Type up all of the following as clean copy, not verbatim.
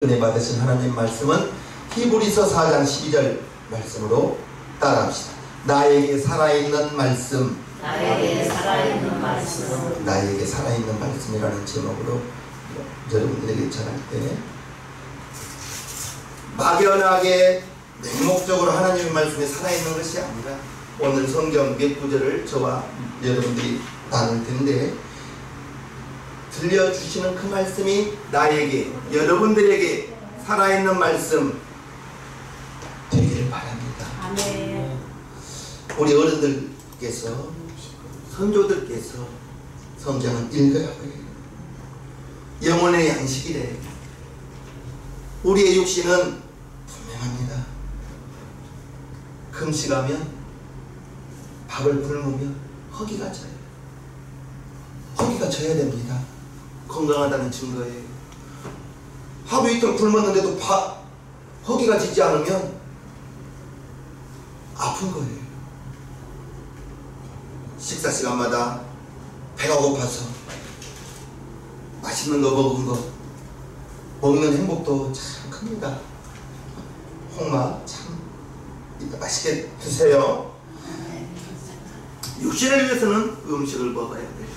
은혜 받으신 하나님 말씀은 히브리서 4장 12절 말씀으로 따라합시다. 나에게 살아있는 말씀, 나에게 살아있는 말씀, 나에게 살아있는 말씀이라는 제목으로 여러분들에게 전할 때 막연하게 맹목적으로 하나님의 말씀에 살아있는 것이 아니라 오늘 성경 몇 구절을 저와 여러분들이 나눌 텐데 들려주시는 그 말씀이 나에게, 여러분들에게 살아있는 말씀 되기를 바랍니다. 아멘. 우리 어른들께서, 선조들께서 성경은 읽으라고 해요. 영혼의 양식이래. 우리의 육신은 분명합니다. 금식하면, 밥을 굶으면 허기가 져요. 허기가 져야 됩니다. 건강하다는 증거예요. 하루 이틀 굶었는데도 허기가 지지 않으면 아픈 거예요. 식사 시간마다 배가 고파서 맛있는 거 먹은 거 먹는 행복도 참 큽니다. 홍마 참 맛있게 드세요. 육신을 위해서는 음식을 먹어야 돼요.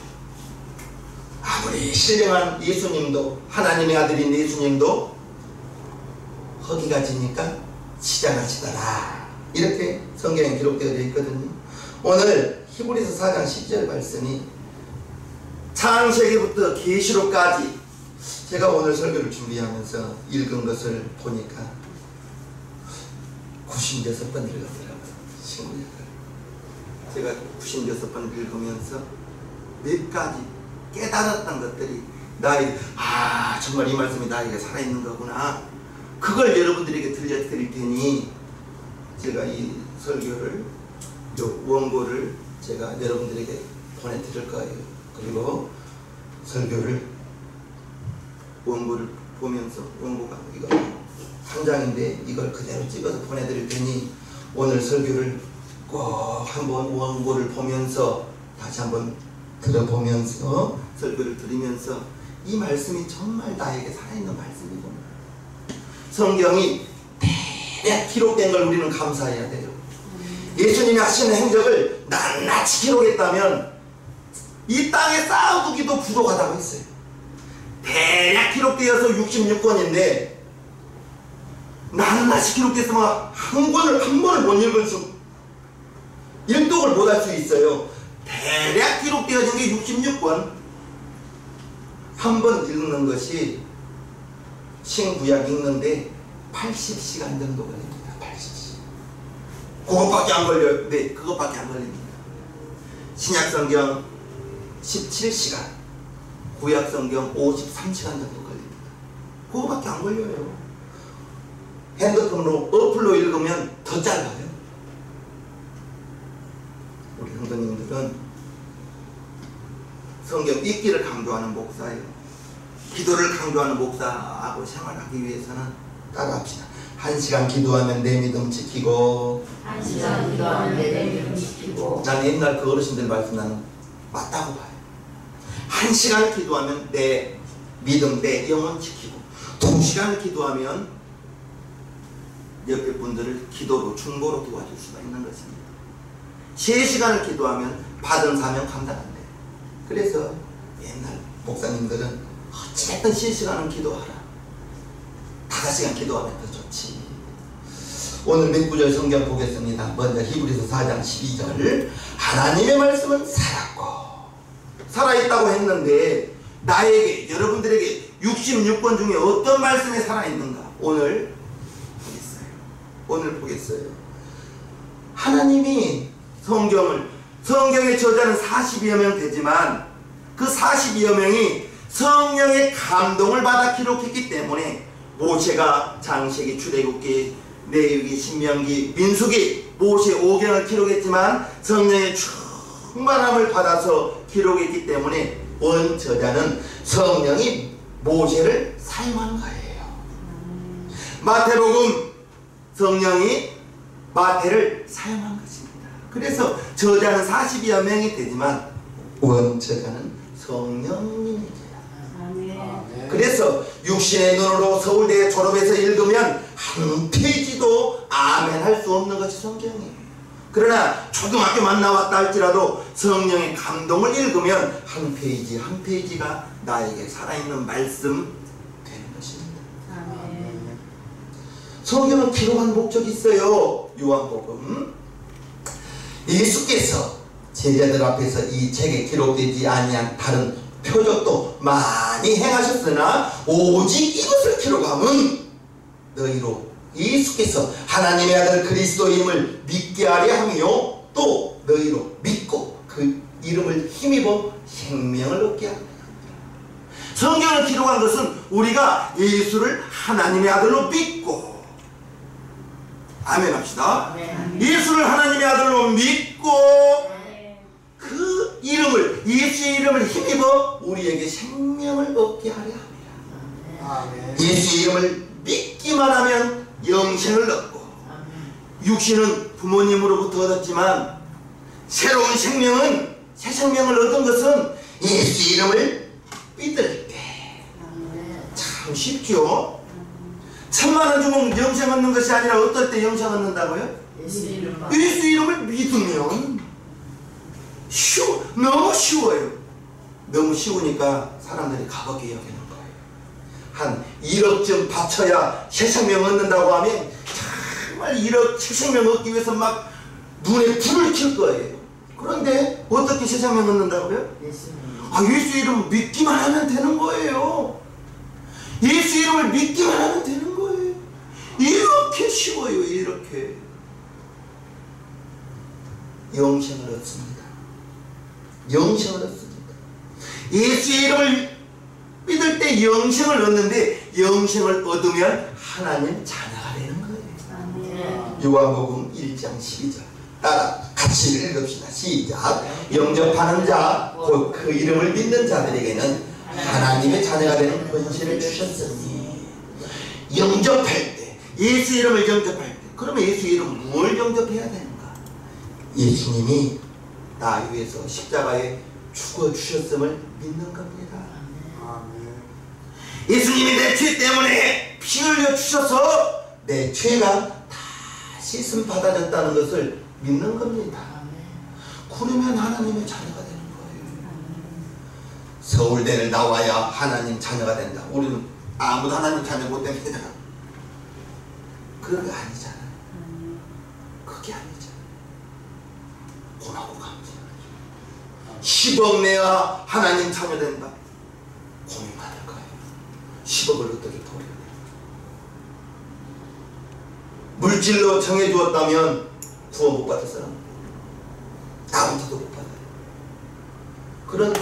아무리 신령한 예수님도, 하나님의 아들인 예수님도 허기가 지니까 시장하시더라, 이렇게 성경에 기록되어 있거든요. 오늘 히브리서 4장 10절 말씀이 창세기부터 계시록까지 제가 오늘 설교를 준비하면서 읽은 것을 보니까 96번 읽었더라고요. 신구약을 제가 96번 읽으면서 몇 가지 깨달았던 것들이 정말 이 말씀이 나에게 살아있는 거구나. 그걸 여러분들에게 들려드릴 테니 제가 이 설교를, 원고를 제가 여러분들에게 보내드릴 거예요. 그리고 설교를, 원고를 보면서, 원고가 이거 한 장인데 이걸 그대로 찍어서 보내드릴 테니 오늘 설교를 꼭 한번 원고를 보면서 다시 한번 들어보면서 설교를 들으면서 이 말씀이 정말 나에게 살아있는 말씀이구나. 성경이 대략 기록된 걸 우리는 감사해야 돼요. 예수님이 하시는 행적을 낱낱이 기록했다면 이 땅에 쌓아두기도 부족하다고 했어요. 대략 기록되어서 66권인데 낱낱이 기록됐으면 한 번을 못 읽을 수, 일독을 못 할 수 있어요. 대략 기록되어진 게 66권. 한 번 읽는 것이 신구약 읽는데 80시간 정도 걸립니다. 80시간. 그것밖에 안 걸려요. 네, 그것밖에 안 걸립니다. 신약성경 17시간, 구약성경 53시간 정도 걸립니다. 그거밖에 안 걸려요. 핸드폰으로 어플로 읽으면 더 짧아요. 우리 성도님들은 성경 읽기를 강조하는 목사예요. 기도를 강조하는 목사하고 생활하기 위해서는 따라합시다. 1시간 기도하면 내 믿음 지키고, 1시간 기도하면 내 믿음 지키고. 난 옛날 그 어르신들 말씀 나는 맞다고 봐요. 1시간 기도하면 내 믿음, 내 영혼 지키고, 2시간 기도하면 옆에 분들을 기도로, 중보로 도와줄 수가 있는 것입니다. 3시간을 기도하면 받은 사명 감당 안 돼요. 그래서 옛날 목사님들은 어찌됐든 3시간은 기도하라, 5시간 기도하면 더 좋지. 오늘 몇 구절 성경 보겠습니다. 먼저 히브리서 4장 12절. 하나님의 말씀은 살았고, 살아있다고 했는데 나에게, 여러분들에게 66권 중에 어떤 말씀이 살아있는가 오늘 보겠어요. 하나님이 성경의 저자는 40여 명 되지만 그 40여 명이 성령의 감동을 받아 기록했기 때문에 모세가 창세기, 출애굽기, 레위기, 신명기, 민수기, 모세 5경을 기록했지만 성령의 충만함을 받아서 기록했기 때문에 원저자는 성령이 모세를 사용한 거예요. 마태복음, 성령이 마태를 사용한 것입니다. 그래서 저자는 40여 명이 되지만 원저자는 성령님이세요. 그래서 육신의 눈으로 서울대 졸업해서 읽으면 한 페이지도 아멘 할 수 없는 것이 성경이에요. 그러나 초등학교만 나왔다 할지라도 성령의 감동을 읽으면 한 페이지 한 페이지가 나에게 살아있는 말씀 되는 것입니다. 아멘. 성경은 기록한 목적이 있어요. 요한복음. 예수께서 제자들 앞에서 이 책에 기록되지 아니한 다른 표적도 많이 행하셨으나 오직 이것을 기록하면 너희로 예수께서 하나님의 아들 그리스도임을 믿게 하려 하며 또 너희로 믿고 그 이름을 힘입어 생명을 얻게 하리라. 성경을 기록한 것은 우리가 예수를 하나님의 아들로 믿고, 아멘 합시다. 예수를 하나님의 아들로 믿고 그 이름을, 예수의 이름을 힘입어 우리에게 생명을 얻게 하려 합니다. 예수의 이름을 믿기만 하면 영생을 얻고, 육신은 부모님으로부터 얻었지만 새로운 생명은, 새 생명을 얻은 것은 예수 이름을 믿을 때. 참 쉽죠? 1000만원 주면 영생 얻는 것이 아니라 어떨 때 영생 얻는다고요? 예수 이름을 믿으면. 너무 쉬워요. 너무 쉬우니까 사람들이 가볍게 여기는 거예요. 한 1억쯤 바쳐야 새 생명 얻는다고 하면 정말 1억 새 생명 얻기 위해서 막 눈에 불을 켤 거예요. 그런데 어떻게 새 생명 얻는다고요? 예수 이름 믿기만 하면 되는 거예요. 예수 이름을 믿기만 하면 되는 거예요. 이렇게 쉬워요. 이렇게 영생을 얻습니다. 영생을 얻습니다. 예수의 이름을 믿을 때 영생을 얻는데, 영생을 얻으면 하나님 자녀가 되는 거예요. 요한복음 1장 12절 따라 같이 읽읍시다. 시작. 영접하는 자 곧 그 이름을 믿는 자들에게는 하나님의 자녀가 되는 권세를 주셨으니. 영접할 때, 예수 이름을 영접할 때, 그러면 예수 이름 뭘 영접해야 되는가? 예수님이 나 위해서 십자가에 죽어주셨음을 믿는 겁니다. 예수님이 내 죄 때문에 피 흘려 주셔서 내 죄가 다 씻음 받아졌다는 것을 믿는 겁니다. 그러면 하나님의 자녀가 되는 거예요. 서울대를 나와야 하나님 자녀가 된다. 우리는 아무도 하나님 자녀 못 됩니다. 그게 아니잖아요. 그게 아니잖아요. 고맙고 감사해요. 10억 내야 하나님 자녀 된다. 고민 많을 거예요. 10억을 어떻게 돌려야 돼요? 물질로 정해주었다면 구원 못 받을 사람 아무도 못 받아요. 그런데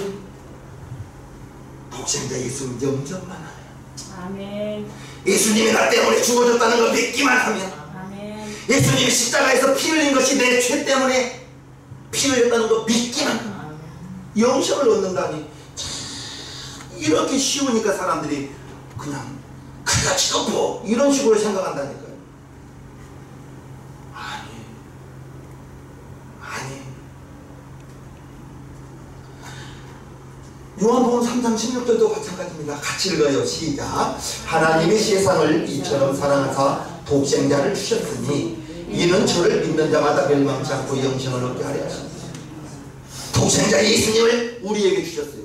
독생자 예수님 영접만 하면, 아멘. 예수님이 나 때문에 죽어졌다는 걸 믿기만 하면, 아멘. 예수님이 십자가에서 피 흘린 것이 내 죄 때문에 피 흘렸다는 걸 믿기만 하면 영생을 얻는다니. 이렇게 쉬우니까 사람들이 그냥 그같이 덮어 이런 식으로 생각한다니까요. 아니. 요한복음 3장 16절도 마찬가지입니다. 같이 읽어요. 시작. 하나님이 세상을 이처럼 사랑하사 독생자를 주셨으니 이는 저를 믿는 자마다 멸망치 않고 영생을 얻게 하려 하십니다. 독생자 예수님을 우리에게 주셨어요.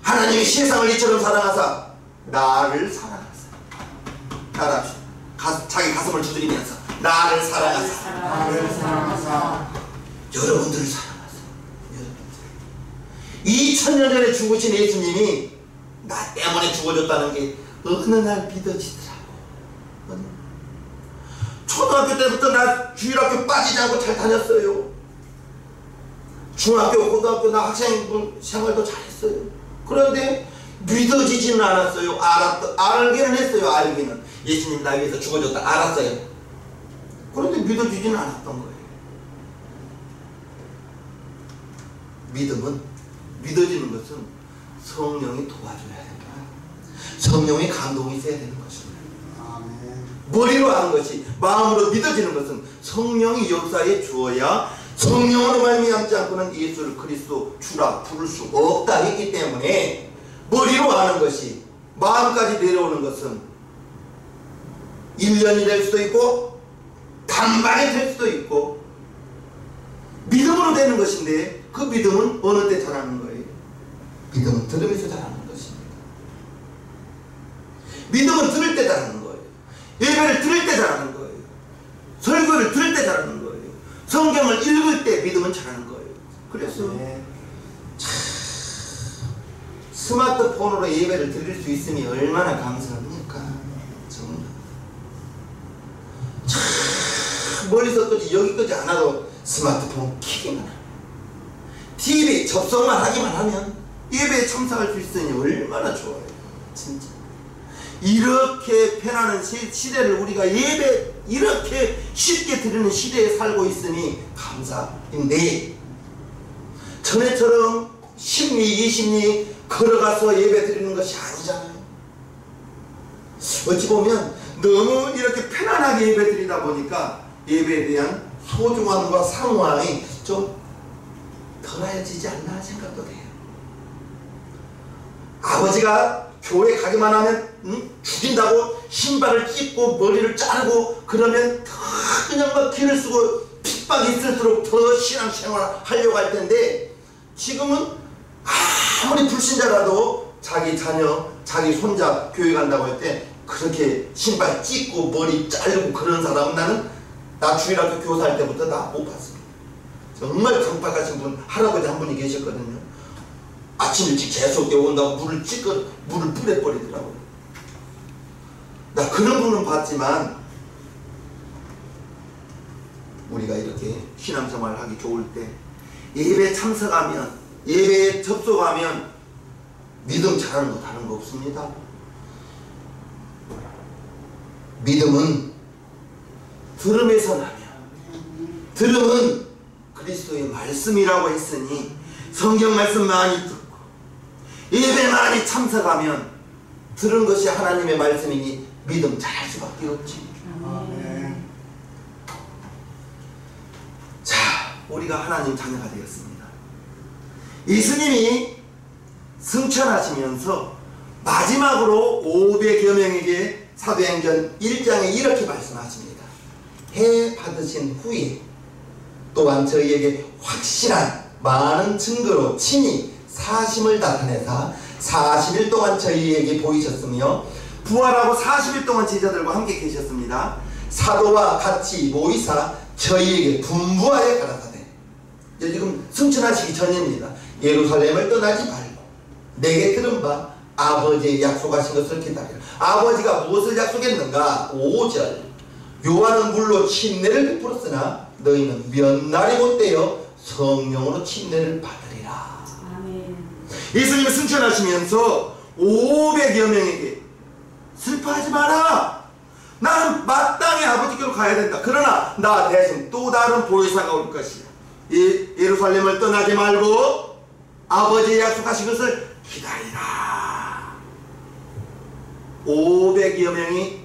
하나님이 세상을 이처럼 사랑하사 나를 사랑하사. 따라합시다. 자기 가슴을 두드리면서 나를 사랑하사. 여러분들을 사랑하세요. 2000년 전에 죽으신 예수님이 나 때문에 죽어줬다는 게 어느 날 믿어지더라고. 초등학교 때부터 나 주일학교 빠지지 않고 잘 다녔어요. 중학교, 고등학교 나 학생 생활도 잘했어요. 그런데 믿어지지는 않았어요. 알기는 했어요. 알기는. 예수님 나 위해서 죽어줬다 알았어요. 그런데 믿어지지는 않았던 거예요. 믿음은, 믿어지는 것은 성령이 도와줘야 된다. 성령의 감동이 있어야 되는 것입니다. 머리로 하는 것이, 마음으로 믿어지는 것은 성령이 역사에 주어야, 성령으로 말미암지 않고는 예수를 그리스도 주라 부를 수 없다 했기 때문에 머리로 하는 것이 마음까지 내려오는 것은 1년이 될 수도 있고 단방에 될 수도 있고 믿음으로 되는 것인데, 그 믿음은 어느 때 자라는 거예요? 믿음은 들으면서 자라는 것입니다. 믿음은 들을 때 자라는 거예요. 예배를 들을 때 자라는 거예요. 설교를 들을 때 자라는 거예요. 성경을 읽을 때 믿음은 자라는 거예요. 그래서 스마트폰으로 예배를 드릴 수 있으니 얼마나 감사합니까? 정말 머리서까지 여기까지 안 와도 스마트폰 키기만 하면, TV 접속만 하기만 하면 예배에 참석할 수 있으니 얼마나 좋아요. 진짜 이렇게 편안한 시대를 우리가 예배 이렇게 쉽게 드리는 시대에 살고 있으니 감사인데, 전에처럼 10리 20리 걸어가서 예배 드리는 것이 아니잖아요. 어찌 보면 너무 이렇게 편안하게 예배 드리다 보니까 예배에 대한 소중함과 상호함이 좀 덜해지지 않나 생각도 돼요. 아버지가 교회 가기만 하면 죽인다고 신발을 찢고 머리를 자르고 그러면 더 그냥 막 길을 쓰고 핍박이 있을수록 더 신앙생활을 하려고 할 텐데, 지금은 아무리 불신자라도 자기 자녀, 자기 손자 교회 간다고 할 때 그렇게 신발 찢고 머리 자르고 그런 사람은 나 주일학교 교사할 때부터 나 못 봤습니다. 정말 강박하신 분, 할아버지 한 분이 계셨거든요. 아침 일찍 재수없게 온다고 물을 뿌려버리더라고요. 나 그런 분은 봤지만, 우리가 이렇게 신앙생활을 하기 좋을 때 예배에 참석하면, 예배에 접속하면 믿음 잘하는 거 다른 거 없습니다. 믿음은 들음에서 나며, 들음은 그리스도의 말씀이라고 했으니 성경 말씀 많이 듣고 예배 많이 참석하면 들은 것이 하나님의 말씀이니 믿음 잘할 수밖에 없지. 아멘. 자, 우리가 하나님 자녀가 되었습니다. 예수님이 승천하시면서 마지막으로 500여 명에게 사도행전 1장에 이렇게 말씀하십니다. 해 받으신 후에 또한 저희에게 확실한 많은 증거로 친히 사심을 나타내사 40일 동안 저희에게 보이셨으며, 부활하고 40일 동안 제자들과 함께 계셨습니다. 사도와 같이 모이사 저희에게 분부하여 가라사대. 지금 승천하시기 전입니다. 예루살렘을 떠나지 말고 내게 들은 바 아버지의 약속하신 것을 기다리라. 아버지가 무엇을 약속했는가? 5절. 요한은 물로 침례를 베풀었으나 너희는 몇 날이 못되어 성령으로 침례를 받으리라. 아멘. 예수님이 승천하시면서 500여 명에게 슬퍼하지 마라. 나는 마땅히 아버지께로 가야 된다. 그러나 나 대신 또 다른 보혜사가 올 것이야. 예루살렘을 떠나지 말고 아버지의 약속하신 것을 기다리라. 500여 명이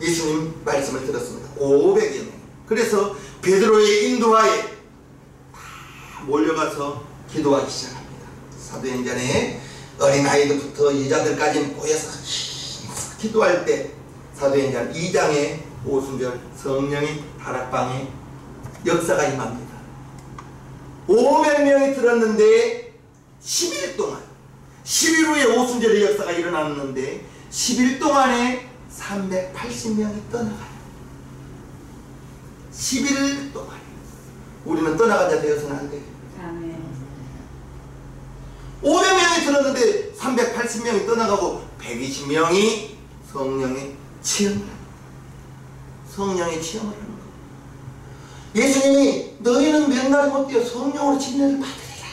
예수님 말씀을 들었습니다. 500여 명. 그래서 베드로의 인도하에 다 몰려가서 기도하기 시작합니다. 사도행전에 어린아이들부터 여자들까지 모여서 기도할 때 사도행전 2장의 오순절 성령의 다락방에 역사가 임합니다. 500명이 들었는데 10일 동안, 10일 후에 오순절의 역사가 일어났는데 10일 동안에 380명이 떠나가요. 11일 동안. 우리는 떠나간 자 되어서는 안 돼요. 아멘. 500명이 들었는데 380명이 떠나가고 120명이 성령의 체험을 합니다. 성령의 체험을 하는 거예요. 예수님이 너희는 몇 날 못 되어 성령으로 침례를 받으리라.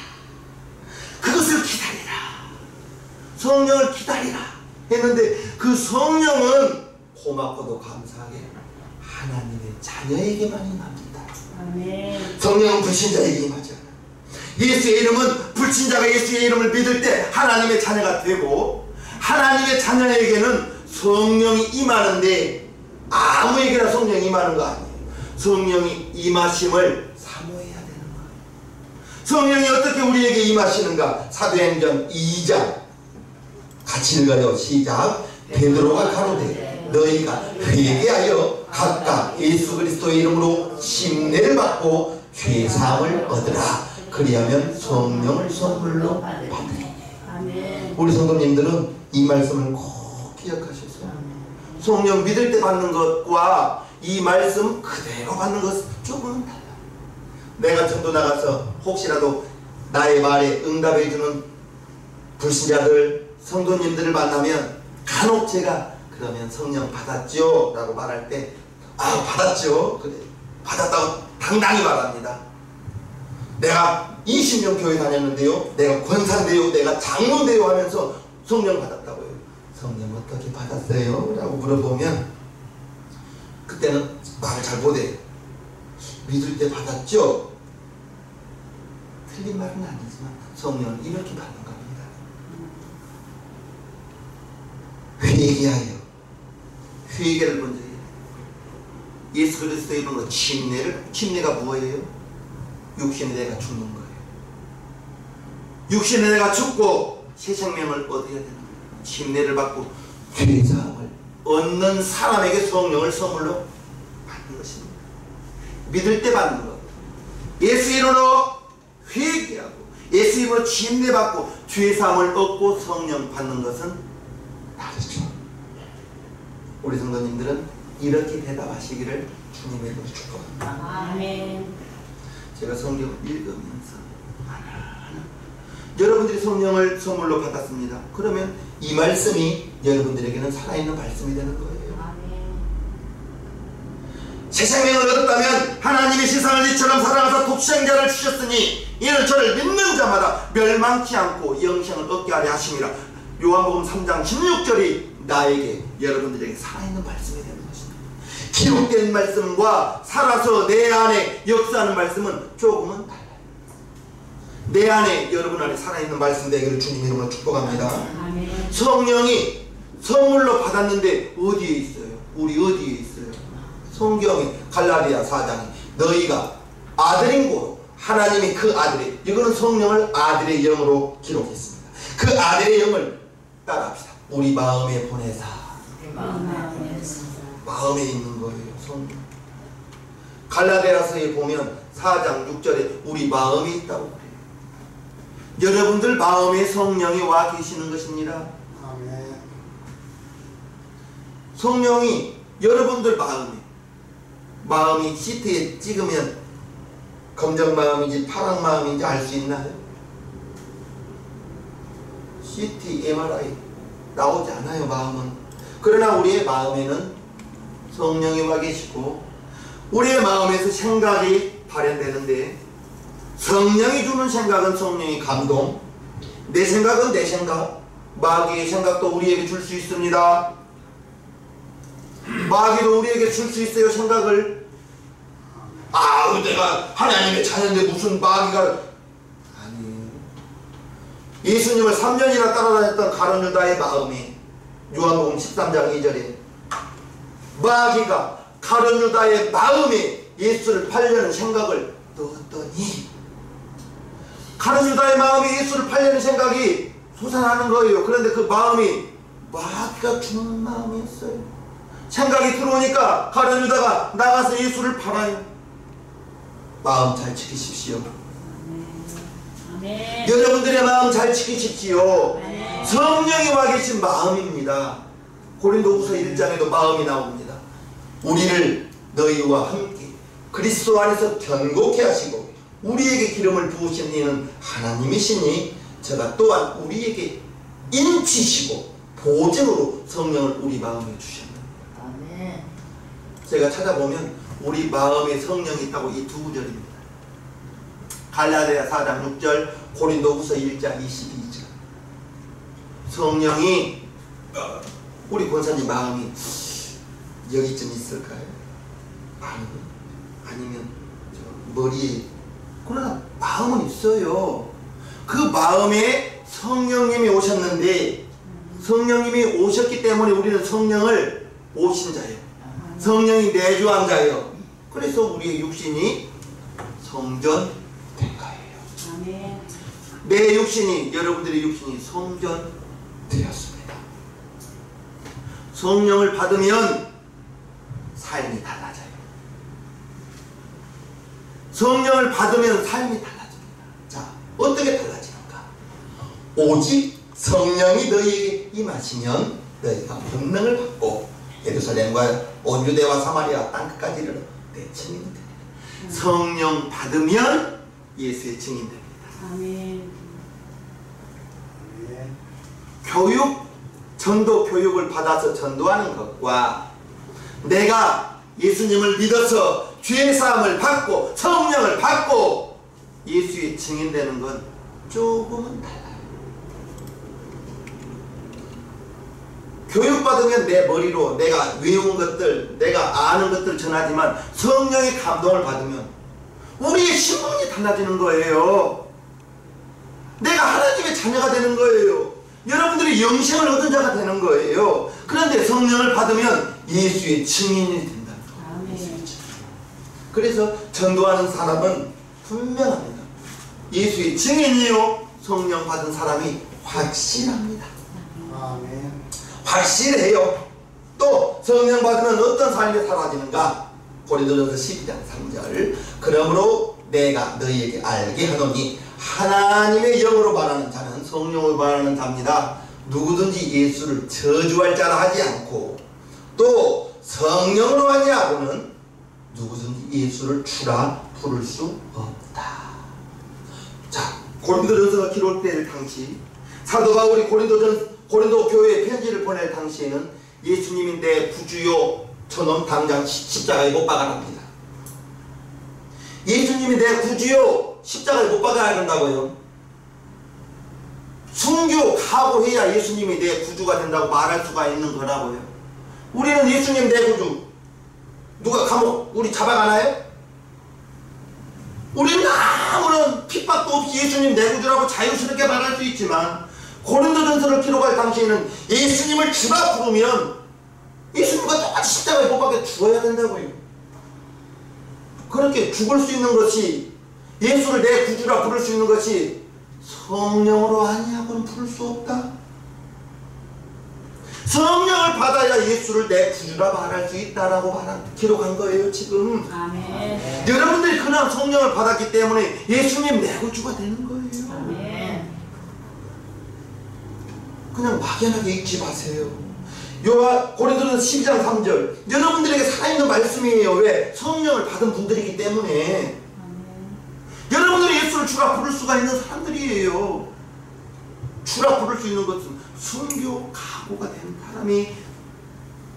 그것을 기다리라. 성령을 기다리라 했는데, 그 성령은 고맙고도 감사하게 하나님의 자녀에게만 임합니다. 아멘. 성령은 불신자에게 임하지 않아요. 예수의 이름은 불신자가 예수의 이름을 믿을 때 하나님의 자녀가 되고, 하나님의 자녀에게는 성령이 임하는데 아무에게나 성령이 임하는 거 아니에요. 성령이 임하심을 사모해야 되는 거예요. 성령이 어떻게 우리에게 임하시는가? 사도행전 2장 같이 읽어요. 시작. 베드로가 가로되 너희가 회개하여 각각 예수 그리스도의 이름으로 침례를 받고 죄사함을 얻으라. 그리하면 성령을 선물로 받으리. 아멘. 우리 성도님들은 이 말씀을 꼭 기억하셔서 성령 믿을 때 받는 것과 이 말씀 그대로 받는 것은 조금은 달라. 내가 전도 나가서 혹시라도 나의 말에 응답해주는 불신자들, 성도님들을 만나면 간혹 제가 그러면 성령 받았죠? 라고 말할 때 아, 받았죠? 그래, 받았다고 당당히 말합니다. 내가 20년 교회 다녔는데요, 내가 권사인데요, 내가 장로인데요 하면서 성령 받았다고요. 성령 어떻게 받았어요? 라고 물어보면 그때는 말을 잘 못해요. 믿을 때 받았죠? 틀린 말은 아니지만 성령을 이렇게 받는 겁니다. 회개하여, 회개를 먼저 해요. 예수 그리스도의 이름으로 침례가 뭐예요? 육신의 내가 죽는 거예요. 육신의 내가 죽고 새 생명을 얻어야 되는 거예요. 침례를 받고 죄사함을 얻는 사람에게 성령을 선물로 받는 것입니다. 믿을 때 받는 것. 예수 이름으로 회개하고 예수 이름으로 침례 받고 죄사함을 얻고 성령 받는 것은 다르죠. 우리 성도님들은 이렇게 대답하시기를 주님의 이름으로 축복합니다. 아멘. 제가 성경을 읽으면서 하나하나 여러분들이 성령을 선물로 받았습니다. 그러면 이 말씀이 여러분들에게는 살아있는 말씀이 되는 거예요. 새 생명을 얻었다면 하나님이 세상을 이처럼 사랑하사 독생자를 주셨으니 이는 저를 믿는 자마다 멸망치 않고 영생을 얻게 하려 하심이라. 요한복음 3장 16절이 나에게 여러분들에게 살아있는 말씀이 되는 것입니다. 기록된 말씀과 살아서 내 안에 역사하는 말씀은 조금은 달라요. 내 안에 여러분 안에 살아있는 말씀 되기를 주님 이름으로 축복합니다. 아멘. 성령이 선물로 받았는데 어디에 있어요? 우리 어디에 있어요? 성경이 갈라디아 4장에 너희가 아들인 고로 하나님이 그 아들의, 이거는 성령을 아들의 영으로 기록했습니다. 그 아들의 영을 따라합시다. 우리 마음에 보내사. 마음에 있는 거예요. 성령. 갈라디아서에 보면 4장 6절에 우리 마음이 있다고 그래요. 여러분들 마음에 성령이 와 계시는 것입니다. 아멘. 성령이 여러분들 마음이 시트에 찍으면 검정 마음인지 파란 마음인지 알 수 있나요? CT, MRI 나오지 않아요. 마음은. 그러나 우리의 마음에는 성령이 와 계시고 우리의 마음에서 생각이 발현되는데 성령이 주는 생각은 성령의 감동, 내 생각은 내 생각, 마귀의 생각도 우리에게 줄 수 있습니다. 마귀도 우리에게 줄 수 있어요. 생각을. 아, 내가 하나님의 자녀인데 무슨 마귀가. 아니, 예수님을 3년이나 따라다녔던 가룟 유다의 마음이 요한복음 13장 2절에 마귀가 가룟 유다의 마음에 예수를 팔려는 생각을 넣었더니 가룟 유다의 마음에 예수를 팔려는 생각이 솟아나는 거예요. 그런데 그 마음이 마귀가 주는 마음이었어요. 생각이 들어오니까 가룟 유다가 나가서 예수를 팔아요. 마음 잘 지키십시오. 아멘. 여러분들의 마음 잘 지키십시오. 아멘. 성령이 와 계신 마음입니다. 고린도후서 1장에도 마음이 나옵니다. 우리를 너희와 함께 그리스도 안에서 견고케 하시고 우리에게 기름을 부으신 이는 하나님이시니 저가 또한 우리에게 인치시고 보증으로 성령을 우리 마음에 주셨습니다. 아멘. 제가 찾아보면 우리 마음에 성령이 있다고 이 두 구절입니다. 갈라디아 4장 6절, 고린도후서 1장 22절. 성령이 우리 권사님 마음이 여기쯤 있을까요? 아니면 저 머리에. 그러나 마음은 있어요. 그 마음에 성령님이 오셨는데 성령님이 오셨기 때문에 우리는 성령을 오신 자예요. 성령이 내주한 자예요. 그래서 우리의 육신이 성전된 거예요. 아멘. 내 육신이, 여러분들의 육신이 성전되었습니다. 성령을 받으면 삶이 달라져요. 성령을 받으면 삶이 달라집니다. 자, 어떻게 달라지는가? 오직 성령이 너희에게 임하시면 너희가 권능을 받고 예루살렘과 온 유대와 사마리아 땅끝까지 이르러 내 증인이 됩니다. 성령 받으면 예수의 증인 됩니다. 아멘. 교육, 전도 교육을 받아서 전도하는 것과 내가 예수님을 믿어서 죄사함을 받고 성령을 받고 예수의 증인 되는 건 조금은 달라요. 교육받으면 내 머리로 내가 외운 것들, 내가 아는 것들 전하지만 성령의 감동을 받으면 우리의 신분이 달라지는 거예요. 내가 하나님의 자녀가 되는 거예요. 여러분들이 영생을 얻은 자가 되는 거예요. 그런데 성령을 받으면 예수의 증인이 된다. 그래서 전도하는 사람은 분명합니다. 예수의 증인이요, 성령 받은 사람이 확실합니다. 아멘. 확실해요. 또 성령 받으면 어떤 삶이 사라지는가? 고린도전서 12장 3절. 그러므로 내가 너희에게 알게 하노니 하나님의 영으로 말하는 자는 성령으로 말하는 자입니다. 누구든지 예수를 저주할 자라 하지 않고 또 성령으로 하냐고는 누구든지 예수를 주라 부를 수 없다. 자, 고린도전서가 기록될 당시 사도 바울이 고린도 교회에 편지를 보낼 당시에는 예수님이 내 구주요 저놈 당장 십자가에 못 박아랍니다. 예수님이 내 구주요 십자가에 못 박아야 한다고요. 순교 각오해야 예수님이 내 구주가 된다고 말할 수가 있는 거라고요. 우리는 예수님 내 구주, 누가 감옥 우리 잡아가나요? 우리는 아무런 핍박도 없이 예수님 내 구주라고 자유스럽게 말할 수 있지만 고린도전서를 기록할 당시에는 예수님을 주라 부르면 예수님과 똑같이 십자가에 못 박혀 죽어야 된다고요. 그렇게 죽을 수 있는 것이, 예수를 내 구주라 부를 수 있는 것이 성령으로 아니하고는 부를 수 없다. 성령을 받아야 예수를 내 구주라 말할 수 있다라고 기록한 거예요 지금. 아멘. 여러분들이 그냥 성령을 받았기 때문에 예수님 내 구주가 되는 거예요. 아멘. 그냥 막연하게 읽지 마세요. 고린도전서 12장 3절. 여러분들에게 살아있는 말씀이에요. 왜? 성령을 받은 분들이기 때문에. 여러분들이 예수를 주라 부를 수가 있는 사람들이에요. 주라 부를 수 있는 것은 순교 각오가 된 사람이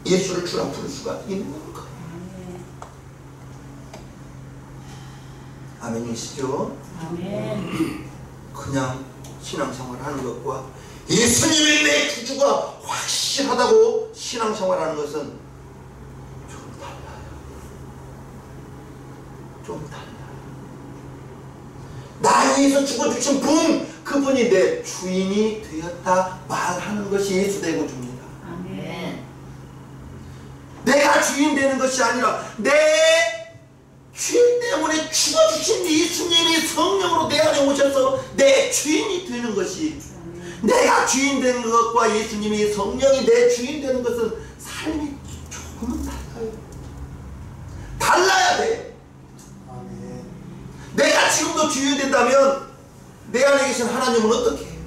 예수를 주라 부를 수가 있는 거예요. 아멘이시죠? 아멘. 그냥 신앙생활 하는 것과 예수님이 내 구주가 확실하다고 신앙생활하는 것은 좀 달라요. 좀 달라요. 나 위해서 죽어주신 분, 그분이 내 주인이 되었다 말하는 것이 예수 내 구주입니다. 아멘. 내가 주인 되는 것이 아니라 내 주인 때문에 죽어주신 예수님이 성령으로 내 안에 오셔서 내 주인이 되는 것이, 내가 주인 되는 것과 예수님이 성령이 내 주인 되는 것은 삶이 조금은 달라요. 달라야 돼. 아멘. 내가 지금도 주인 된다면 내 안에 계신 하나님은 어떻게 해요?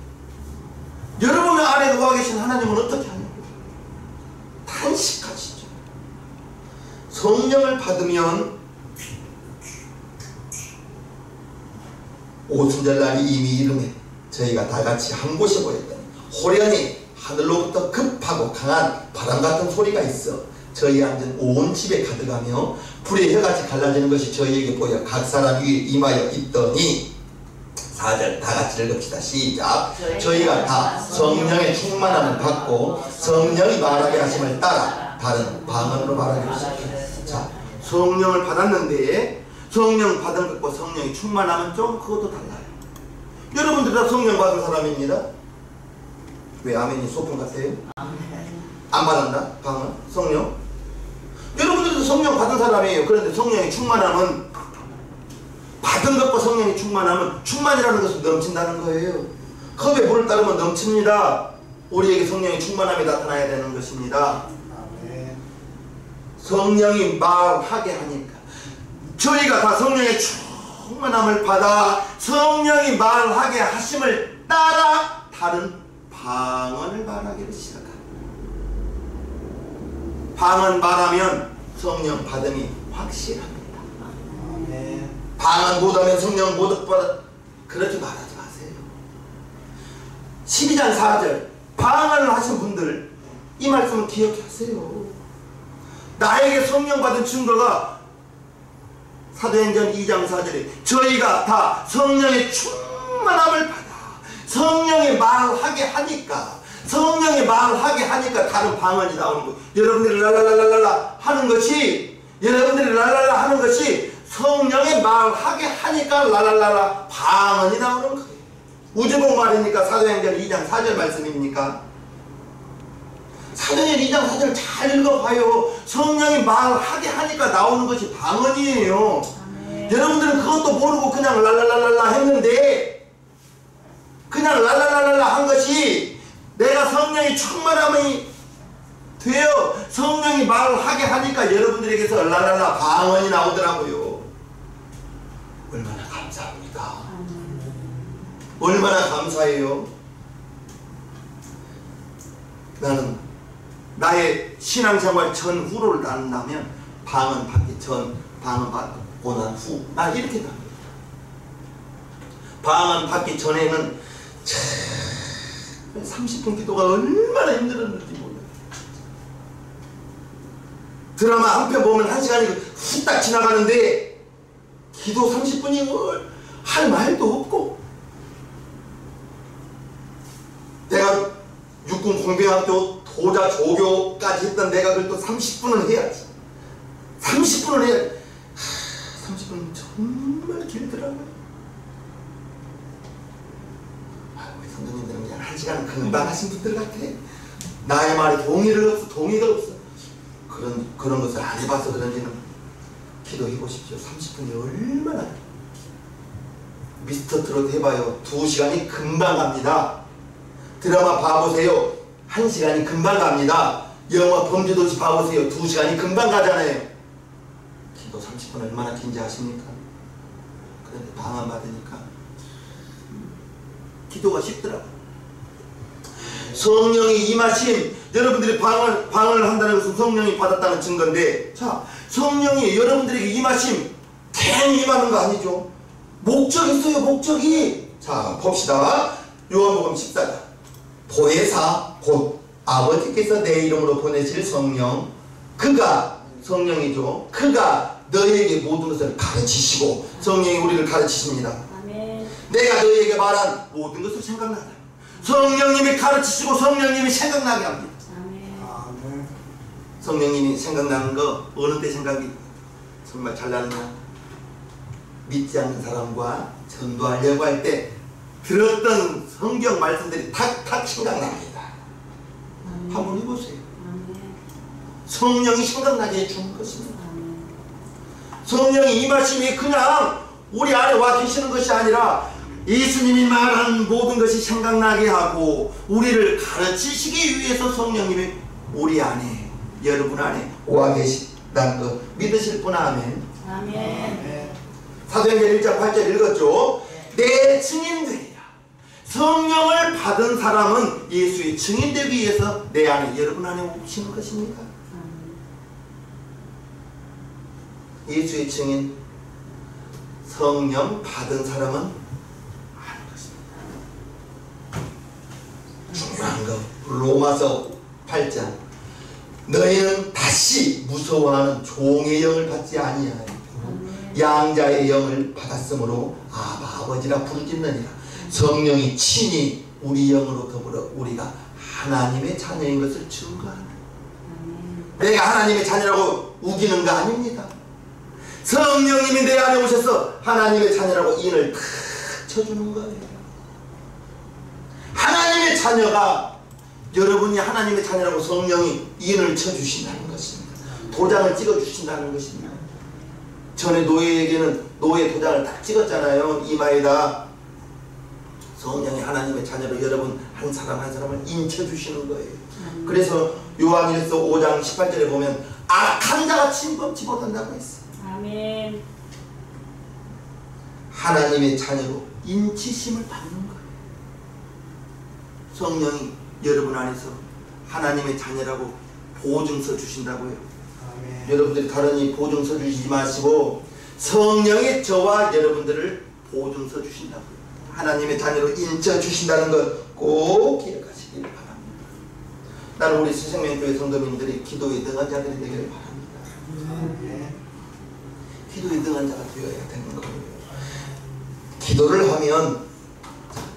여러분 안에 누워 계신 하나님은 어떻게 하냐고. 탄식하시죠. 성령을 받으면 오순절날이 이미 이르매 저희가 다같이 한 곳에 모였더니 호련히 하늘로부터 급하고 강한 바람 같은 소리가 있어 저희 앉은 온 집에 가득하며 불의 혀같이 갈라지는 것이 저희에게 보여 각 사람 위에 임하여 있더니 4절 다같이 읽읍시다. 시작. 저희가 다 성령의 충만함을 받고 성령이 말하게 하심을 따라 다른 방언으로 말하기로 시작했어요. 자, 성령을 받았는데 성령 받은 것과 성령의 충만함은 좀 그것도 달라요. 여러분들 다 성령 받은 사람입니다. 왜 아멘이 소품 같아요? 안 받았나? 방언? 성령? 여러분들도 성령 받은 사람이에요. 그런데 성령의 충만함은, 받은 것과 성령의 충만함은, 충만이라는 것은 넘친다는 거예요. 컵에 물을 따르면 넘칩니다. 우리에게 성령의 충만함이 나타나야 되는 것입니다. 성령이 말하게 하니까 저희가 다 성령의 충만함을 받아 성령이 말하게 하심을 따라 다른 방언을 말하기를 시작합니다. 방언 말하면 성령 받음이 확실합니다. 아멘. 방언 못하면 성령 못 받아. 그렇게 말하지 마세요. 12장 4절 방언을 하신 분들 이 말씀을 기억하세요. 나에게 성령 받은 증거가 사도행전 2장 4절에 저희가 다 성령의 충만함을 받아 성령이 말하게 하니까 성령이 말하게 하니까 다른 방언이 나오는 거예요. 여러분들이 랄랄랄랄라 하는 것이 여러분들이 랄랄라 하는 것이 성령이 말하게 하니까 랄랄랄라 방언이 나오는 거예요. 우주복 말이니까 사도행전 2장 4절 말씀입니까? 사도행전 2장 4절 잘 읽어봐요. 성령이 말하게 하니까 나오는 것이 방언이에요. 여러분들은 그것도 모르고 그냥 랄랄랄랄라 했는데 그냥 랄랄랄랄라 한 것이 내가 성령이 충만함이 되어 성령이 말하게 하니까 여러분들에게서 랄랄라 방언이 나오더라고요. 얼마나 감사합니다. 얼마나 감사해요. 나는 나의 신앙생활 전후를 나눈다면 방언 받기 전, 방언 받고 난 후, 나 이렇게 납니다. 방언 받기 전에는 30분 기도가 얼마나 힘들었는지 몰라요. 드라마 한 편 보면 1시간이 후딱 지나가는데 기도 30분이 할 말도 없고 내가 육군 공병학교 도자 조교까지 했던 내가 그걸 또 30분은 해야지. 30분은 해야지. 30분은 정말 길더라고요. 우리 선생님들은 그냥 1시간 금방 하신 분들 같아. 나의 말에 동의가 없어. 그런 것을 안 해봐서 그런지는 기도해 보십시오. 30분이 얼마나. 미스터 트롯 해봐요. 2시간이 금방 갑니다. 드라마 봐보세요. 1시간이 금방 갑니다. 영화 범죄도시 봐보세요. 2시간이 금방 가잖아요. 기도 30분 얼마나 긴지 아십니까? 그런데 방언 받으니까 기도가 쉽더라고요. 성령이 임하심, 여러분들이 방언을 한다는 것은 성령이 받았다는 증거인데, 자, 성령이 여러분들에게 임하심, 괜히 임하는 거 아니죠? 목적이 있어요, 목적이. 자, 봅시다. 요한복음 14장. 보혜사 곧 아버지께서 내 이름으로 보내실 성령, 그가 성령이죠. 그가 너희에게 모든 것을 가르치시고, 성령이 우리를 가르치십니다. 아멘. 내가 너희에게 말한 모든 것을 생각나게 합니다. 성령님이 가르치시고 성령님이 생각나게 합니다. 아멘. 성령님이 생각나는 거 어느 때 생각이 정말 잘 나느냐? 믿지 않는 사람과 전도하려고 할 때 들었던 성경 말씀들이 탁탁 생각납니다. 한번 해보세요. 성령이 생각나게 해주는 것입니다. 성령이 임하심이 그냥 우리 안에 와 계시는 것이 아니라 예수님이 말한 모든 것이 생각나게 하고 우리를 가르치시기 위해서 성령님이 우리 안에, 여러분 안에 와 계신다는 거 믿으실 분 아멘. 아멘. 사도행전 1장 8절 읽었죠? 내 증인들이라. 성령을 받은 사람은 예수의 증인되기 위해서 내 안에, 여러분 안에 오시는 것입니다. 예수의 증인, 성령 받은 사람은 아는 것입니다. 중요한 거 로마서 8장. 너희는 다시 무서워하는 종의 영을 받지 아니하여 양자의 영을 받았으므로 아버지라 부르짖느니라. 성령이 친히 우리 영으로 더불어 우리가 하나님의 자녀인 것을 증거하는. 내가 하나님의 자녀라고 우기는 거 아닙니다. 성령님이 내 안에 오셔서 하나님의 자녀라고 인을 탁 쳐주는 거예요. 하나님의 자녀가, 여러분이 하나님의 자녀라고 성령이 인을 쳐주신다는 것입니다. 도장을 찍어주신다는 것입니다. 전에 노예에게는 노예 도장을 딱 찍었잖아요. 이마에다. 성령이 하나님의 자녀로 여러분 한 사람 한 사람을 인쳐주시는 거예요. 그래서 요한일서 5장 18절에 보면 악한 자가 침범치보단다고 했어요. 아멘. 하나님의 자녀로 인치심을 받는 거예요. 성령이 여러분 안에서 하나님의 자녀라고 보증서 주신다고요. 아멘. 여러분들이 다른 보증서 주시지 마시고 성령의 저와 여러분들을 보증서 주신다고요. 하나님의 자녀로 인쳐 주신다는 것 꼭 기억하시길 바랍니다. 나는 우리 수생명교회 성도님들이 기도에 능한 자들이 되기를 바랍니다. 아멘. 기도에 능한 자가 되어야 되는 거예요. 기도를 하면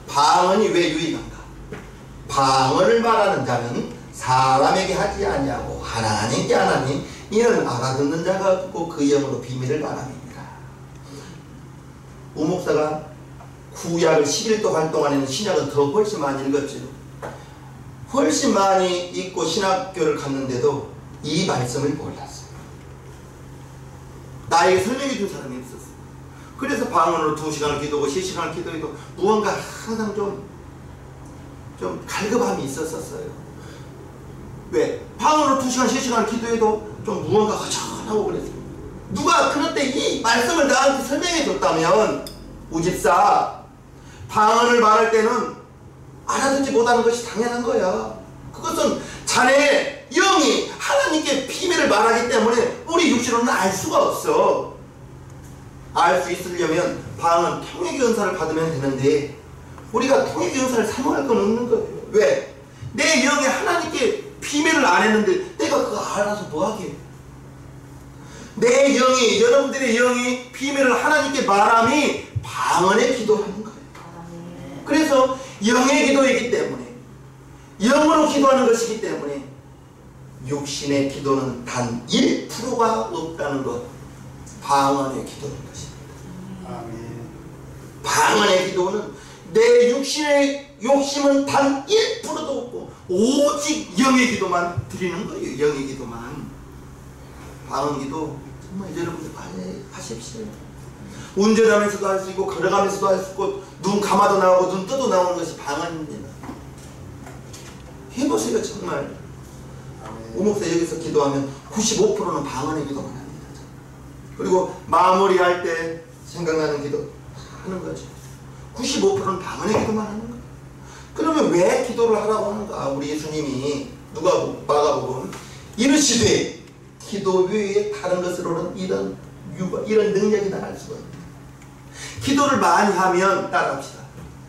방언이 왜 유익한가? 방언을 말하는 자는 사람에게 하지 아니하고 하나님께 하나님, 이는 알아듣는 자가 없고 그 영으로 비밀을 말함입니다. 우목사가 구약을 11도 활동하는 신약은 더 훨씬 많이 읽었죠. 훨씬 많이 읽고 신학교를 갔는데도 이 말씀을 몰랐어요. 나에게 설명해 준 사람이 없었어요. 그래서 방언으로 2시간을 기도하고 3시간을 기도해도 무언가 항상 좀 갈급함이 있었어요. 왜? 방언으로 2시간, 3시간을 기도해도 좀 무언가 허전하고 그랬어요. 누가 그럴 때 이 말씀을 나한테 설명해 줬다면, 우집사, 방언을 말할 때는 알아듣지 못하는 것이 당연한 거야. 그것은 자네 영이 하나님께 비밀을 말하기 때문에 우리 육신으로는 알 수가 없어. 알 수 있으려면 방언 통역의 은사를 받으면 되는데 우리가 통역의 은사를 사모할 건 없는 거예요. 왜? 내 영이 하나님께 비밀을 안 했는데 내가 그거 알아서 뭐하게? 내 영이, 여러분들의 영이 비밀을 하나님께 말함이 방언의 기도하는 거예요. 그래서 영의 기도이기 때문에, 영으로 기도하는 것이기 때문에 육신의 기도는 단 1%가 없다는 것, 방언의 기도인 것입니다. 아멘. 방언의 기도는 내 육신의 욕심은 단 1%도 없고 오직 영의 기도만 드리는 거예요. 영의 기도만. 방언 기도 정말 여러분들 하십시오. 운전하면서도 할 수 있고 걸어가면서도 할 수 있고 눈 감아도 나오고 눈 떠도 나오는 것이 방언입니다. 해보세요. 정말. 우목사 여기서 기도하면 95%는 방언의 기도만 합니다. 그리고 마무리할 때 생각나는 기도 하는 거죠. 95%는 방언의 기도만 하는 거예요. 그러면 왜 기도를 하라고 하는가? 우리 예수님이 마가복음 이르시되 기도 외에 다른 것으로는 이런 능력이 나갈 수가 없다. 기도를 많이 하면 따라합시다.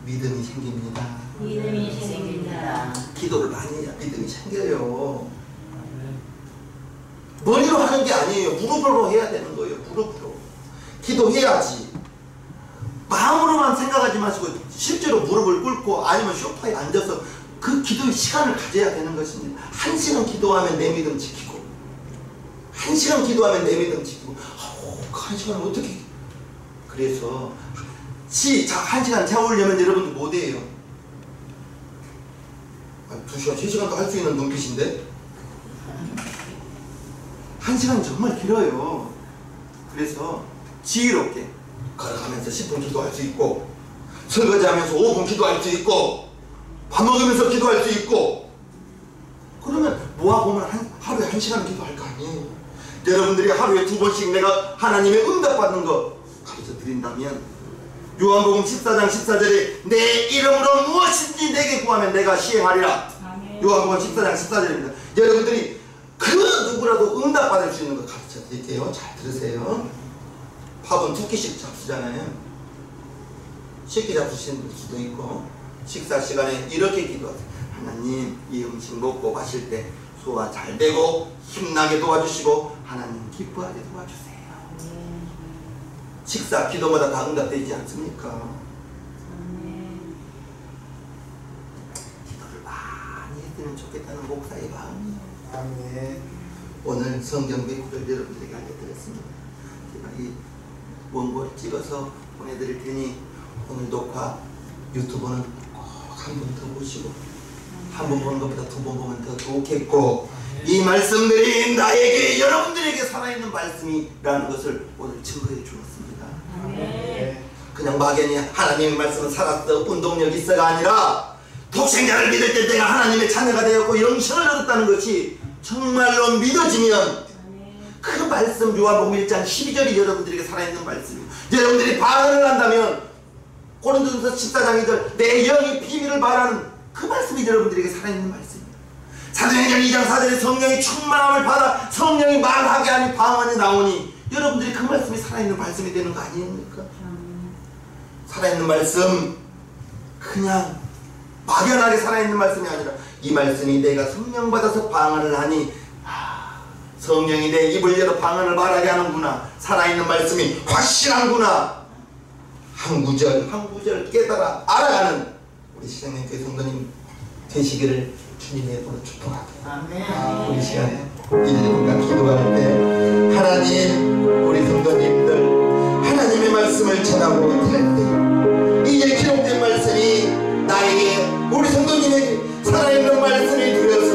믿음이 생깁니다. 믿음이 생깁니다. 기도를 많이 해야 믿음이 생겨요. 머리로 하는 게 아니에요. 무릎으로 해야 되는 거예요. 무릎으로. 기도해야지. 마음으로만 생각하지 마시고 실제로 무릎을 꿇고 아니면 소파에 앉아서 그 기도의 시간을 가져야 되는 것입니다. 1시간 기도하면 내 믿음 지키고 1시간 기도하면 내 믿음 지키고 그 1시간을 어떻게 그래서 1시간 채우려면 여러분들 못해요. 2시간, 3시간도 할 수 있는 눈빛인데 1시간이 정말 길어요. 그래서 지혜롭게 걸어가면서 10분 기도할 수 있고 설거지하면서 5분 기도할 수 있고 밥 먹으면서 기도할 수 있고 그러면 모아보면 하루에 1시간 기도할 거 아니에요. 여러분들이 하루에 2번씩 내가 하나님의 응답받는 거 가르쳐 드린다면 요한복음 14장 14절에 내 이름으로 무엇인지 내게 구하면 내가 시행하리라. 아멘. 요한복음 14장 14절입니다. 여러분들이 그 누구라도 응답받을 수 있는 거 가르쳐 드릴게요. 잘 들으세요. 밥은 2끼씩 잡수잖아요. 쉽게 잡수시는 수도 있고 식사 시간에 이렇게 기도하세요. 하나님 이 음식 먹고 마실 때 소화 잘 되고 힘나게 도와주시고 하나님 기뻐하게 도와주세요. 식사 기도마다 다 응답되지 않습니까? 기도를 많이 했으면 좋겠다는 목사의 마음이에요. 아멘. 오늘 성경 메모를 여러분들에게 알려드렸습니다. 제가 이 원고를 찍어서 보내드릴 테니 오늘 녹화 유튜브는 꼭 한 번 더 보시고 한 번 보는 것보다 2번 보면 더 좋겠고 이 말씀들이 나에게 여러분들에게 살아있는 말씀이라는 것을 오늘 증거해 주었습니다. 아멘. 그냥 막연히 하나님의 말씀은 살았어 운동력 있어가 아니라 독생자를 믿을 때 내가 하나님의 자녀가 되었고 영생을 얻었다는 것이 정말로 믿어지면 그 말씀 요한복음 1장 12절이 여러분들에게 살아있는 말씀이에요. 여러분들이 방언을 한다면 고린도전서 14장 2절 내 영이 비밀을 말하는 그 말씀이 여러분들에게 살아있는 말씀입니다. 사도행전 2장 4절에 성령이 충만함을 받아 성령이 말하게 하니 방언이 나오니 여러분들이 그 말씀이 살아있는 말씀이 되는 거 아닙니까? 살아있는 말씀 그냥 막연하게 살아있는 말씀이 아니라 이 말씀이 내가 성령 받아서 방언을 하니 성령이 내 입을 열어 방언을 말하게 하는구나. 살아있는 말씀이 확실한구나. 한 구절 한 구절 깨달아 알아가는 우리 시장님교회 성도님 되시기를 주님의 이름으로 축복합니다. 우리 시간에 1분간 기도할 때 하나님 우리 성도님들 하나님의 말씀을 전하고 할 때 이제 기록된 말씀이 나에게 우리 성도님에게 살아있는 말씀이 되어서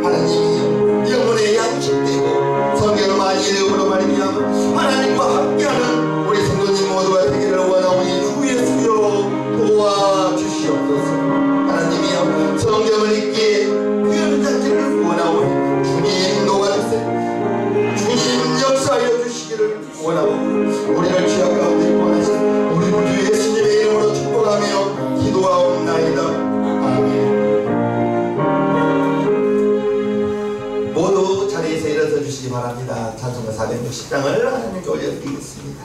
하나님이 영혼의 양식되고 성경을 많이 읽음으로 말미암아 하나님과 함께하는 우리 성도님 모두가 되기를 원하오니 주 예수여 도와주시옵소서. 하나님이여 성경을 읽기에 표현을 잡기를 원하오니 주님 녹아주세요. 주님 역사하여 주시기를 원하고 우리를 죄악 가운데 원하시는 우리 주 예수님의 이름으로 축복하며 기도하옵나이다. 아멘. 모두 자리에서 일어서 주시기 바랍니다. 찬송가 460장을 하나님께 올려드리겠습니다.